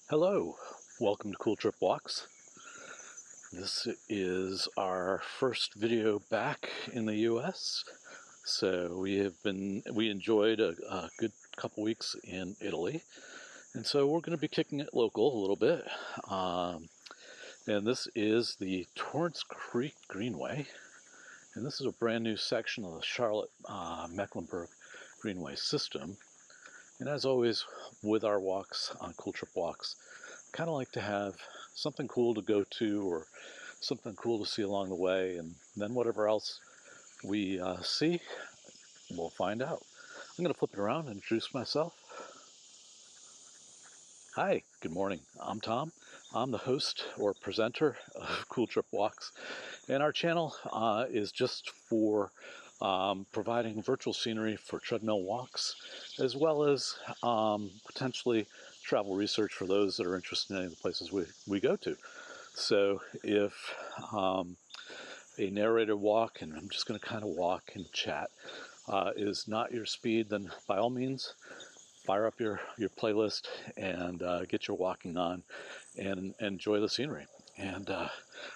Hello, welcome to Cool Trip Walks. This is our first video back in the US. So we enjoyed a good couple weeks in Italy. And so we're going to be kicking it local a little bit. And this is the Torrance Creek Greenway. And this is a brand new section of the Charlotte Mechlenburg Greenway system. And as always, with our walks on Cool Trip Walks, kind of like to have something cool to go to or something cool to see along the way, and then whatever else we see, we'll find out. I'm going to flip it around and introduce myself. Hi, good morning. I'm Tom. I'm the host or presenter of Cool Trip Walks, and our channel is just for providing virtual scenery for treadmill walks, as well as potentially travel research for those that are interested in any of the places we go to. So if a narrated walk, and I'm just going to kind of walk and chat, is not your speed, then by all means, fire up your playlist and get your walking on and enjoy the scenery. And I'm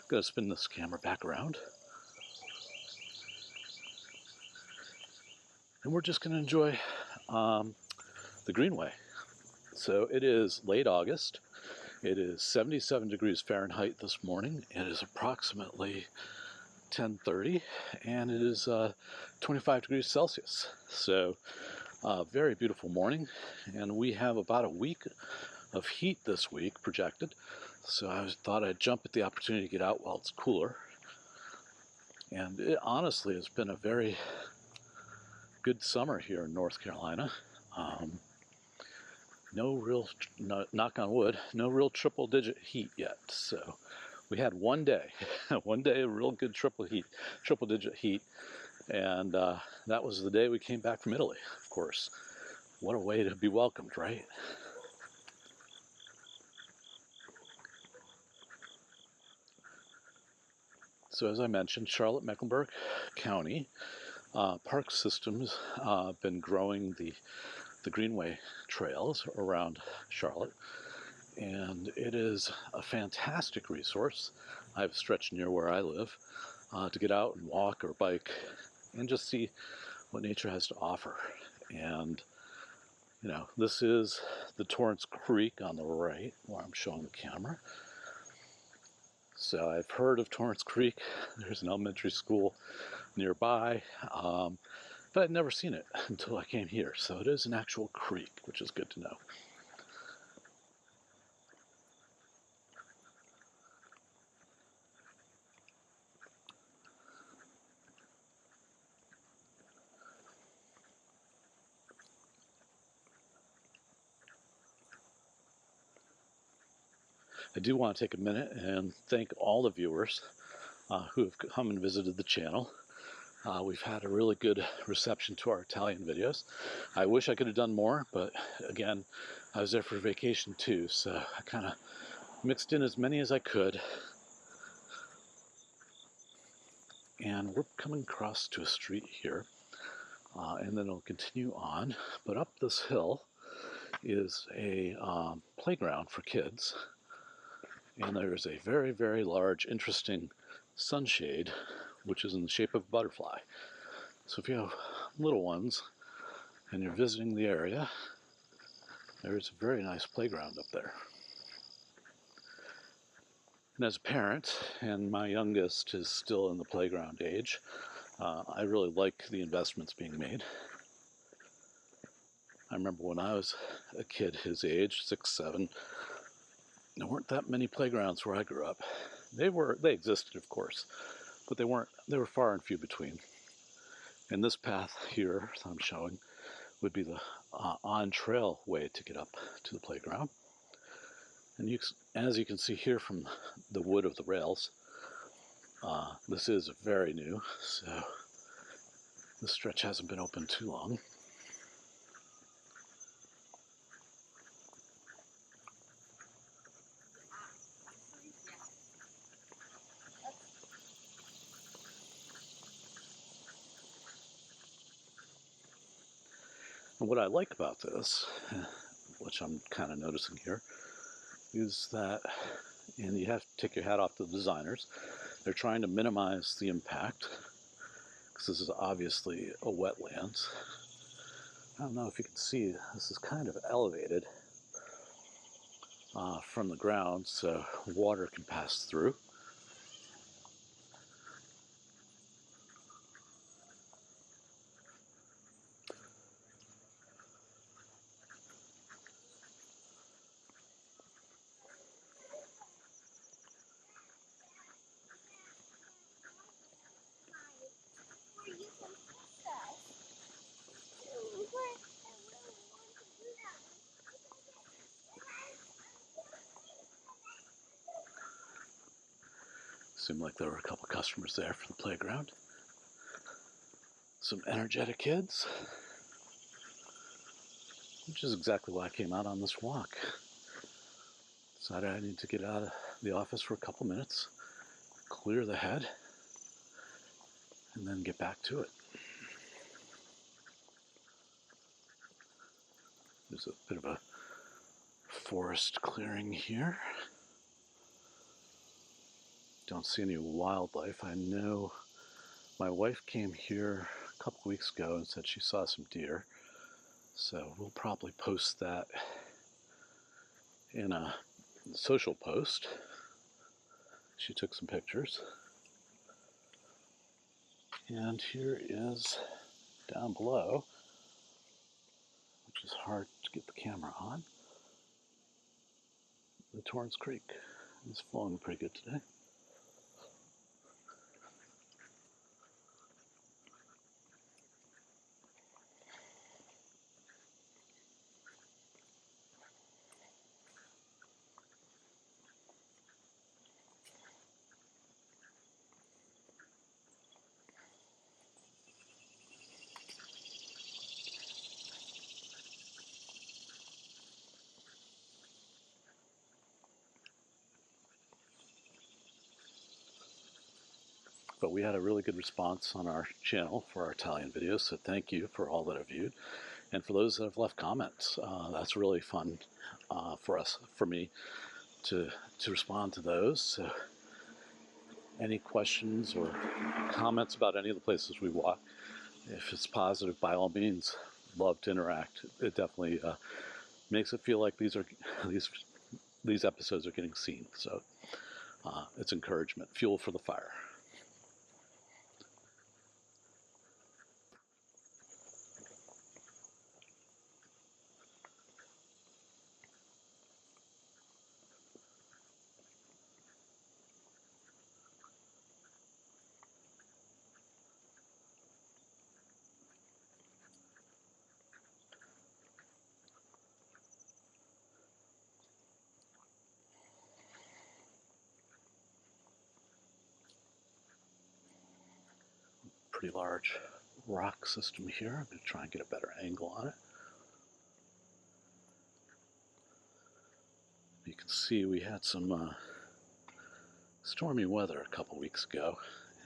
going to spin this camera back around. And we're just going to enjoy the Greenway. So it is late August. It is 77 degrees Fahrenheit this morning. It is approximately 10:30, and it is 25 degrees Celsius. So very beautiful morning, and we have about a week of heat this week projected. So I thought I'd jump at the opportunity to get out while it's cooler. And it honestly has been a very good summer here in North Carolina. No real, knock on wood, no real triple digit heat yet. So we had one day of real good triple digit heat. And that was the day we came back from Italy, of course. What a way to be welcomed, right? So as I mentioned, Charlotte Mecklenburg County Park Systems been growing the Greenway trails around Charlotte, and it is a fantastic resource. I have a stretch near where I live to get out and walk or bike and just see what nature has to offer. And you know, this is the Torrance Creek on the right where I'm showing the camera. So I've heard of Torrance Creek. There's an elementary school nearby, but I'd never seen it until I came here. So it is an actual creek, which is good to know. I do want to take a minute and thank all the viewers who have come and visited the channel. We've had a really good reception to our Italian videos. I wish I could have done more, but again, I was there for vacation too, so I kind of mixed in as many as I could. And we're coming across to a street here, and then it'll continue on. But up this hill is a playground for kids. And there's a very, very large, interesting sunshade, which is in the shape of a butterfly. So if you have little ones and you're visiting the area, there's a very nice playground up there. And as a parent, and my youngest is still in the playground age, I really like the investments being made. I remember when I was a kid his age, 6, 7, there weren't that many playgrounds where I grew up. They existed, of course, but they were far and few between. And this path here that I'm showing would be the on-trail way to get up to the playground. And as you can see here from the wood of the rails, this is very new, so this stretch hasn't been open too long. And what I like about this, which I'm kind of noticing here, is that, and you have to take your hat off to the designers, they're trying to minimize the impact, because this is obviously a wetlands. I don't know if you can see, this is kind of elevated from the ground, so water can pass through. Seemed like there were a couple customers there for the playground. Some energetic kids, which is exactly why I came out on this walk. Decided I need to get out of the office for a couple minutes, clear the head, and then get back to it. There's a bit of a forest clearing here. Don't see any wildlife. I know my wife came here a couple weeks ago and said she saw some deer. So we'll probably post that in a social post. She took some pictures. And here is down below, which is hard to get the camera on, the Torrance Creek. It's flowing pretty good today. But we had a really good response on our channel for our Italian videos, so thank you for all that have viewed. And for those that have left comments, that's really fun for me to respond to those. So any questions or comments about any of the places we walk, if it's positive, by all means, love to interact. It definitely makes it feel like these episodes are getting seen. So it's encouragement, fuel for the fire. Pretty large rock system here. I'm going to try and get a better angle on it. You can see we had some stormy weather a couple weeks ago,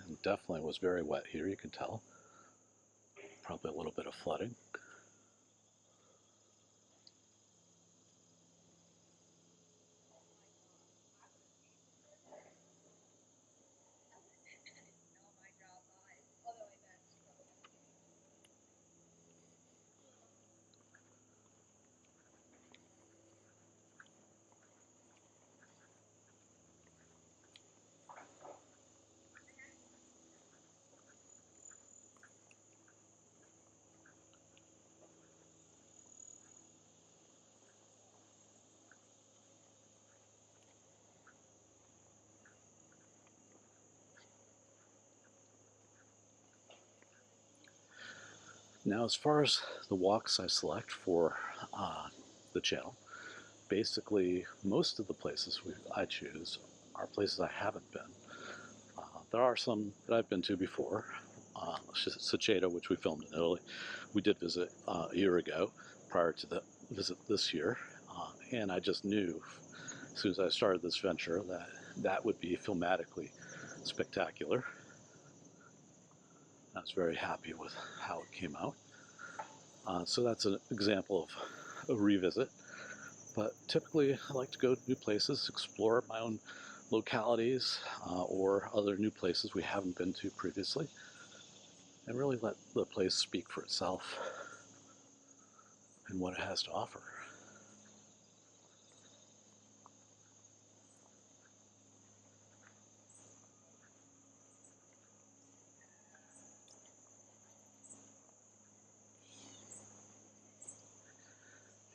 and definitely was very wet here, you can tell. Probably a little bit of flooding. Now, as far as the walks I select for the channel, basically most of the places I choose are places I haven't been. There are some that I've been to before. Saceta, which we filmed in Italy, we did visit a year ago prior to the visit this year, and I just knew as soon as I started this venture that that would be filmatically spectacular. I was very happy with how it came out. So that's an example of a revisit. But typically I like to go to new places, explore my own localities or other new places we haven't been to previously, and really let the place speak for itself and what it has to offer.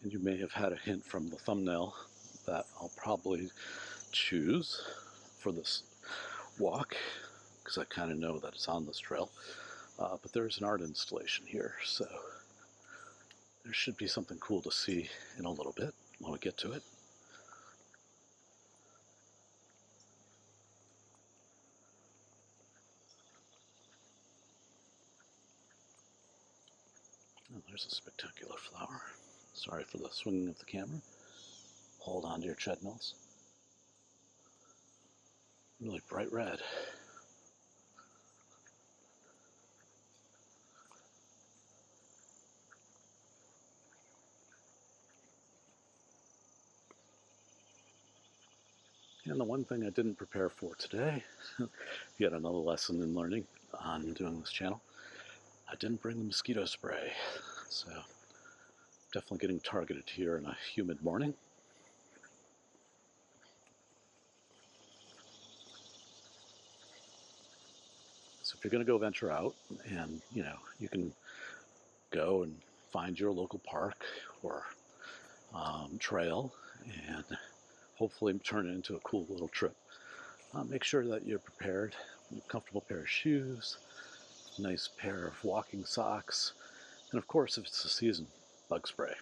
And you may have had a hint from the thumbnail that I'll probably choose for this walk, because I kind of know that it's on this trail. But there's an art installation here, so there should be something cool to see in a little bit when we get to it. Oh, there's a spectacular flower. Sorry for the swinging of the camera. Hold on to your treadmills. Really bright red. And the one thing I didn't prepare for today, yet another lesson in learning on doing this channel, I didn't bring the mosquito spray. So definitely getting targeted here in a humid morning. So if you're going to go venture out, and you can go and find your local park or trail and hopefully turn it into a cool little trip. Make sure that you're prepared, a comfortable pair of shoes, nice pair of walking socks, and of course, if it's the season, bug spray.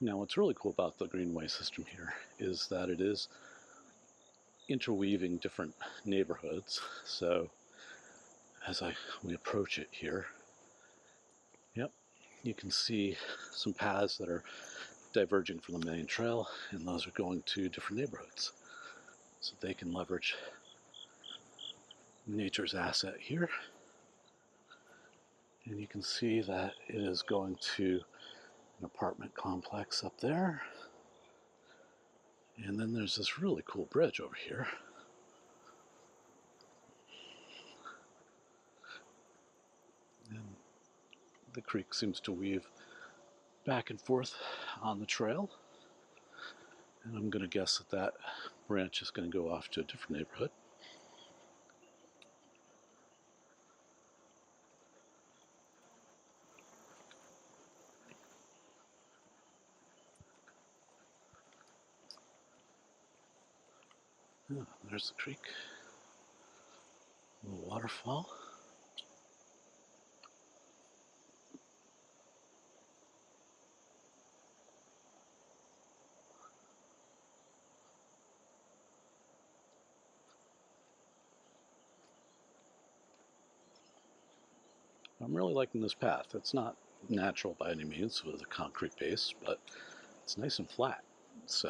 Now, what's really cool about the Greenway system here is that it is interweaving different neighborhoods. So as we approach it here, yep, you can see some paths that are diverging from the main trail, and those are going to different neighborhoods. So they can leverage nature's asset here. And you can see that it is going to an apartment complex up there. And then there's this really cool bridge over here. And the creek seems to weave back and forth on the trail. And I'm going to guess that that branch is going to go off to a different neighborhood. Oh, there's the creek. A little waterfall. I'm really liking this path. It's not natural by any means with a concrete base, but it's nice and flat. It's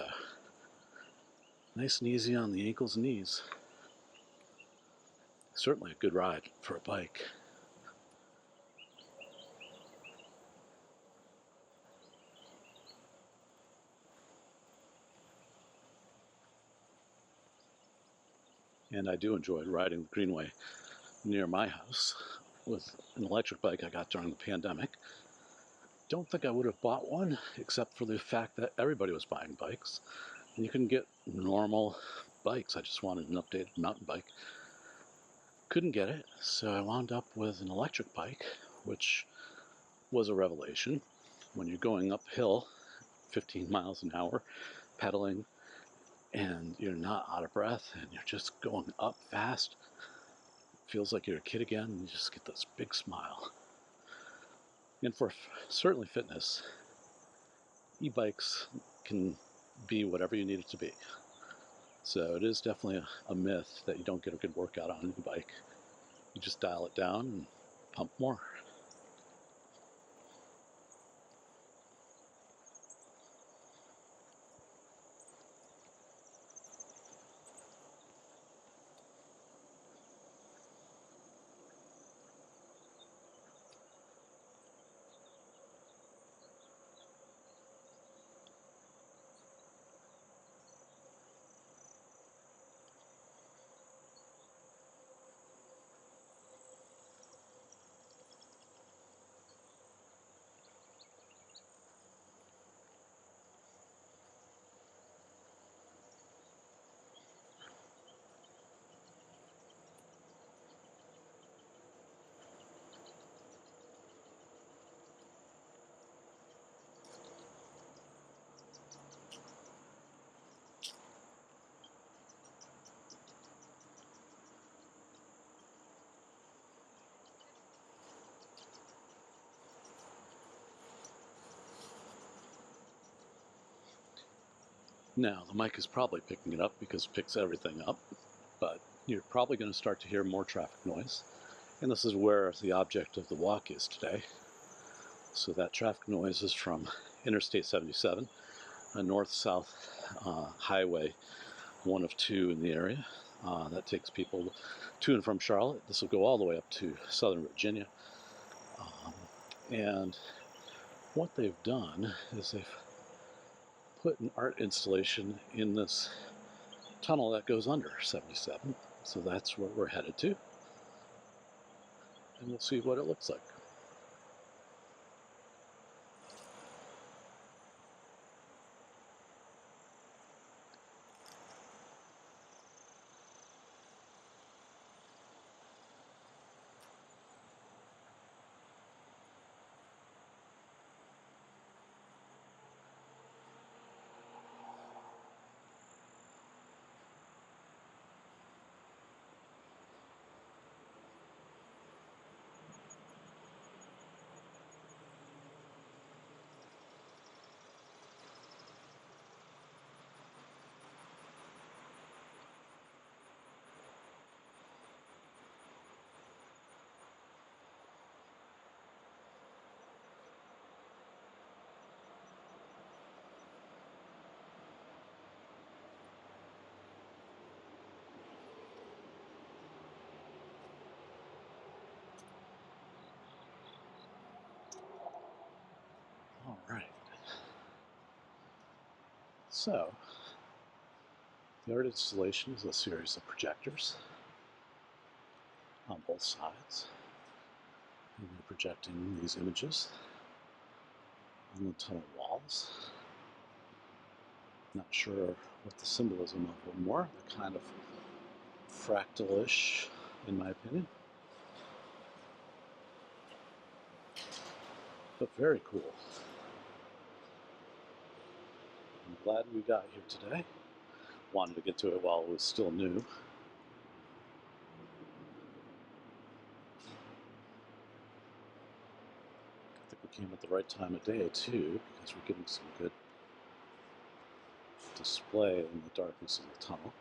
nice and easy on the ankles and knees. Certainly a good ride for a bike. And I do enjoy riding the Greenway near my house with an electric bike I got during the pandemic. Don't think I would have bought one except for the fact that everybody was buying bikes and you couldn't get normal bikes. I just wanted an updated mountain bike. Couldn't get it, so I wound up with an electric bike, which was a revelation. When you're going uphill 15 miles an hour pedaling and you're not out of breath and you're just going up fast, it feels like you're a kid again, and you just get this big smile. And for certainly fitness, e-bikes can be whatever you need it to be. So it is definitely a myth that you don't get a good workout on your bike. You just dial it down and pump more. Now, the mic is probably picking it up because it picks everything up, but you're probably going to start to hear more traffic noise. And this is where the object of the walk is today. So that traffic noise is from Interstate 77, a north-south highway, one of two in the area. That takes people to and from Charlotte. This will go all the way up to southern Virginia. And what they've done is they've put an art installation in this tunnel that goes under 77. So that's where we're headed to. And we'll see what it looks like. All right. So, the art installation is a series of projectors on both sides. And they're projecting these images on the tunnel walls. Not sure what the symbolism of them were. They're kind of fractal-ish, in my opinion. But very cool. I'm glad we got here today. Wanted to get to it while it was still new. I think we came at the right time of day too, because we're getting some good display in the darkness of the tunnel.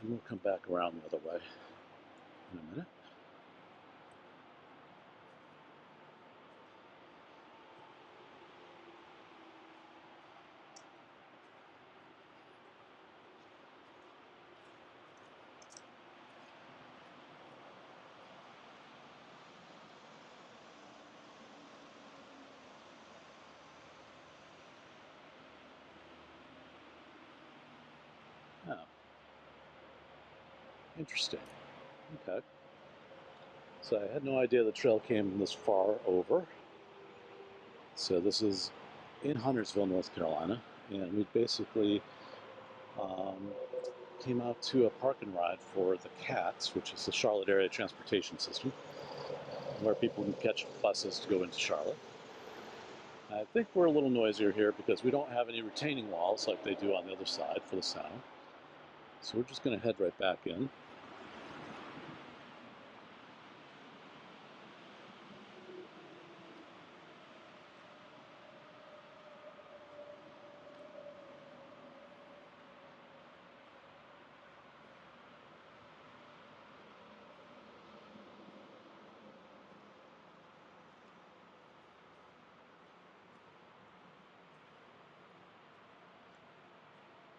And we'll come back around the other way in a minute. Oh. Interesting. Okay. So I had no idea the trail came this far over. So this is in Huntersville, North Carolina, and we basically came out to a park and ride for the CATS, which is the Charlotte Area Transportation System, where people can catch buses to go into Charlotte. I think we're a little noisier here because we don't have any retaining walls like they do on the other side for the sound. So we're just going to head right back in.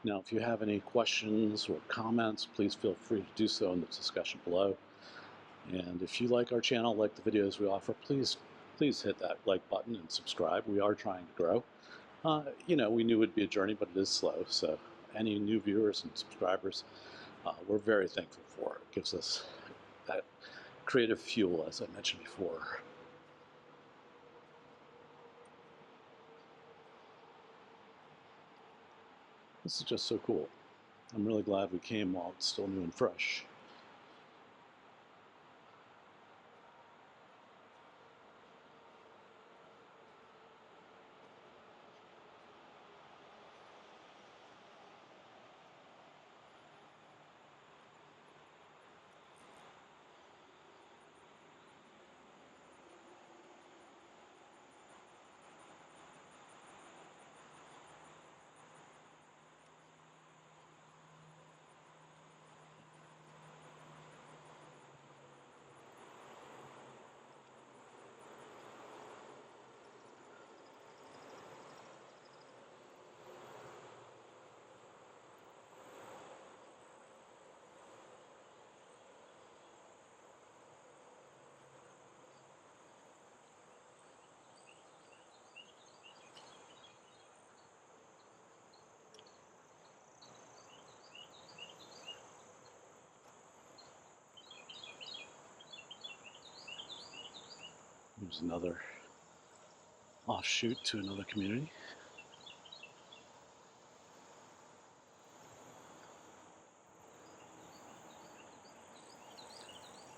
Now, if you have any questions or comments, please feel free to do so in the discussion below. And if you like our channel, like the videos we offer, please hit that like button and subscribe. We are trying to grow. You know, we knew it would be a journey, but it is slow. So any new viewers and subscribers, we're very thankful for. It gives us that creative fuel, as I mentioned before. This is just so cool. I'm really glad we came while it's still new and fresh. Here's another offshoot to another community.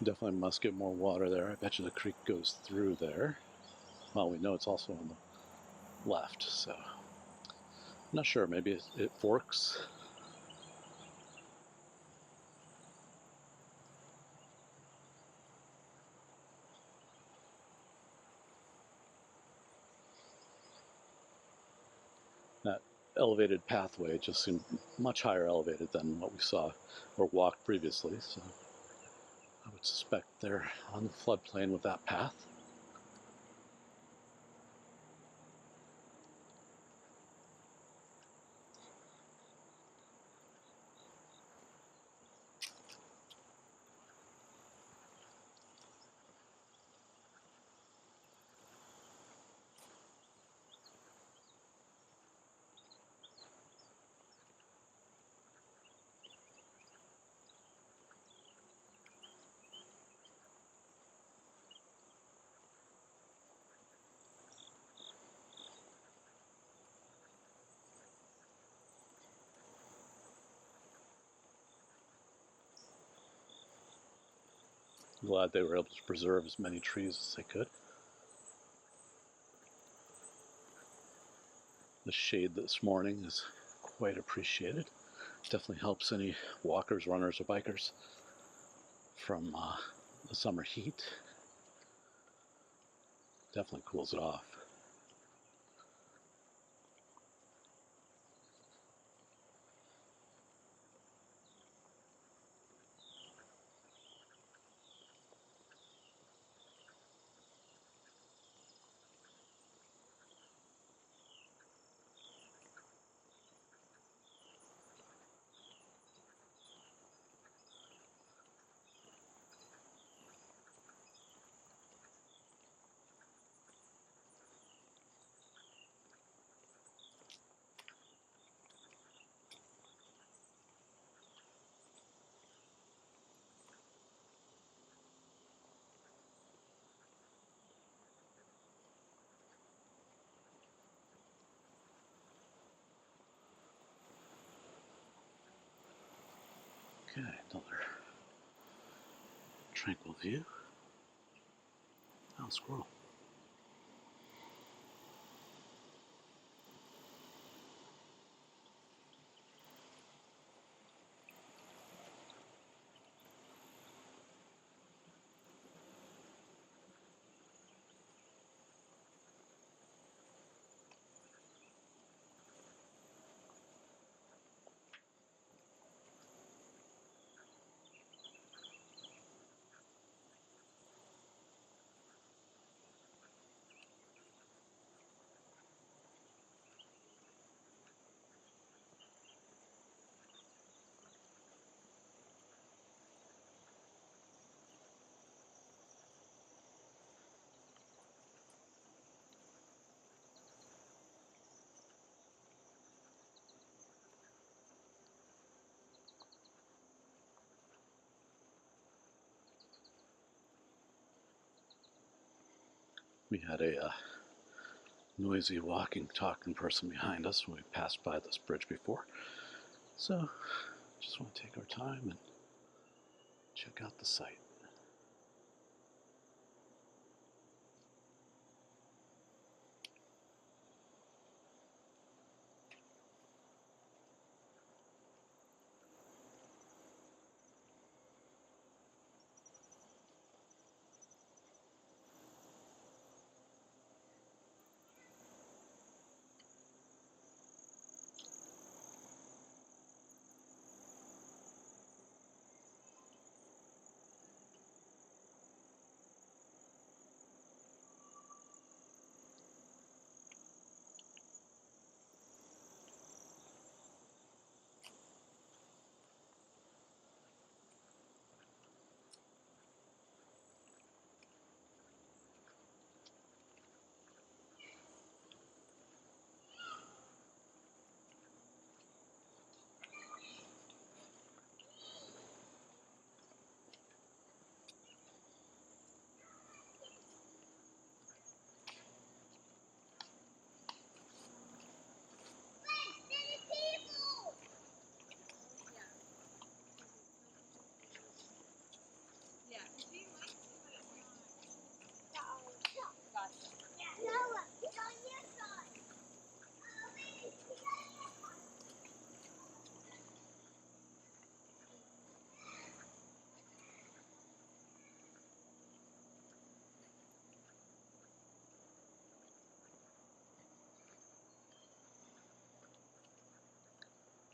Definitely must get more water there. I bet you the creek goes through there. Well, we know it's also on the left, so I'm not sure. Maybe it forks. That elevated pathway just seemed much higher elevated than what we saw or walked previously, so I would suspect they're on the floodplain with that path. I'm glad they were able to preserve as many trees as they could. The shade this morning is quite appreciated. Definitely helps any walkers, runners, or bikers from the summer heat. Definitely cools it off. Okay, another tranquil view. Oh, squirrel. We had a noisy walking, talking person behind us when we passed by this bridge before. So just want to take our time and check out the site.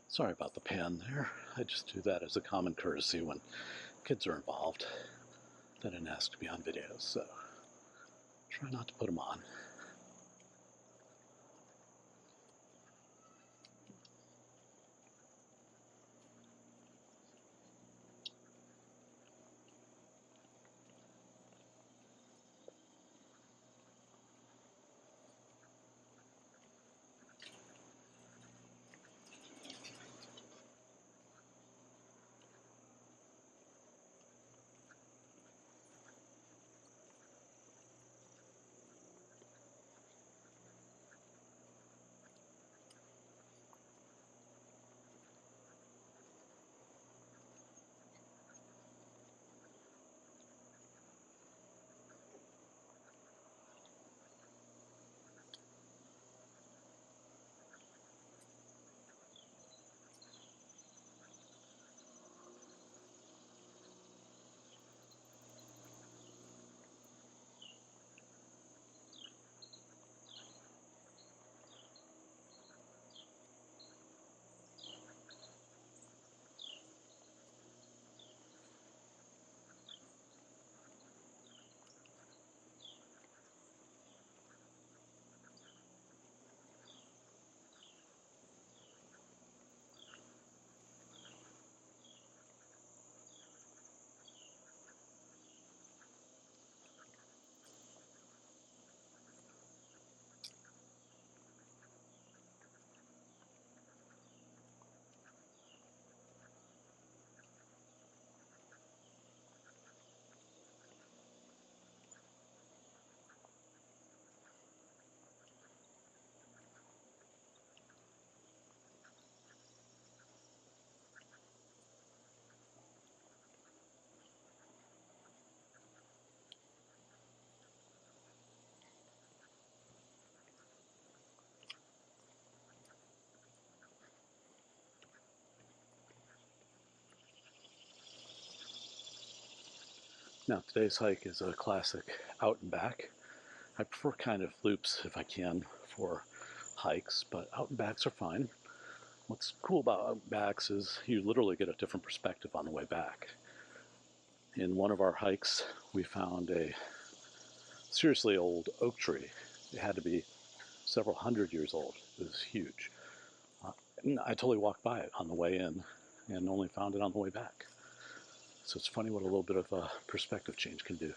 Sorry about the pan there. I just do that as a common courtesy when kids are involved. They didn't ask to be on video, so try not to put them on. Now today's hike is a classic out and back. I prefer kind of loops if I can for hikes, but out and backs are fine. What's cool about out and backs is you literally get a different perspective on the way back. In one of our hikes, we found a seriously old oak tree. It had to be several hundred years old. It was huge. And I totally walked by it on the way in and only found it on the way back. So it's funny what a little bit of a perspective change can do.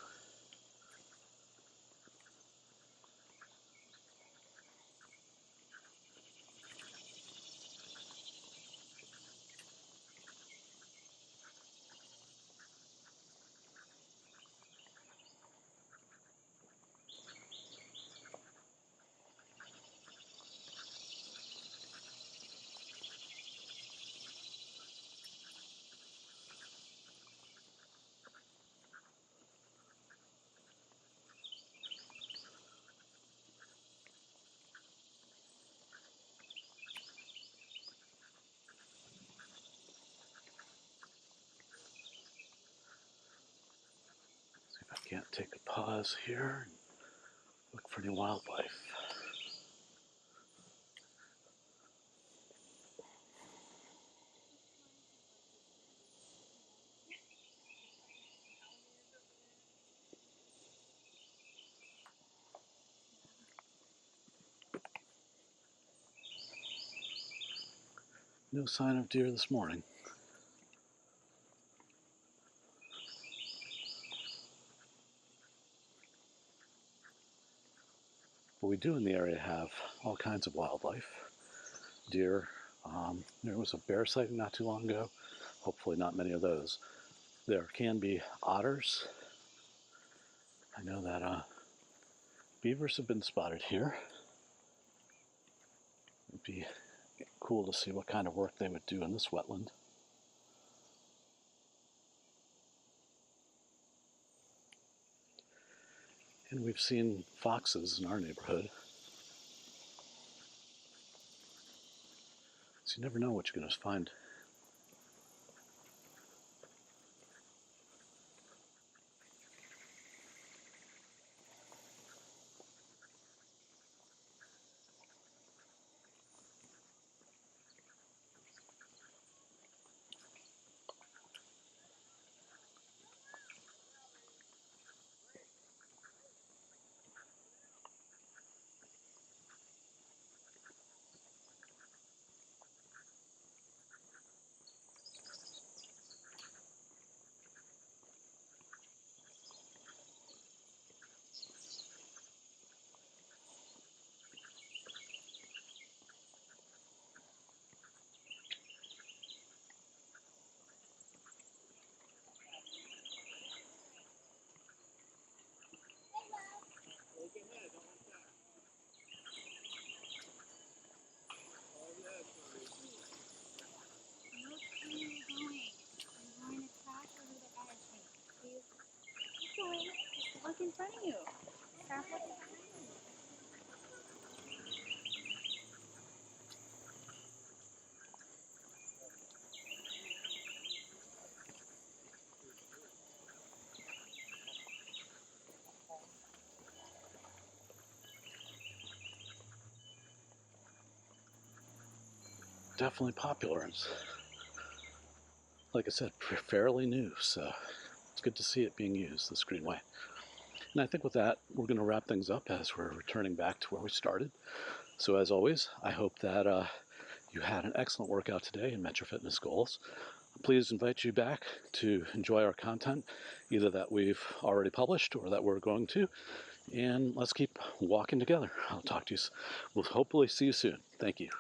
can't take a pause here and look for any wildlife. No sign of deer this morning. But we do in the area have all kinds of wildlife. Deer. There was a bear sighting not too long ago. Hopefully not many of those. There can be otters. I know that beavers have been spotted here. It'd be cool to see what kind of work they would do in this wetland. And we've seen foxes in our neighborhood. So you never know what you're going to find. Look in front of you. Stop looking. Definitely popular. And like I said, fairly new, so it's good to see it being used, this greenway. And I think with that, we're going to wrap things up as we're returning back to where we started. So as always, I hope that you had an excellent workout today and met your fitness goals. Please invite you back to enjoy our content, either that we've already published or that we're going to. And let's keep walking together. I'll talk to you. We'll hopefully see you soon. Thank you.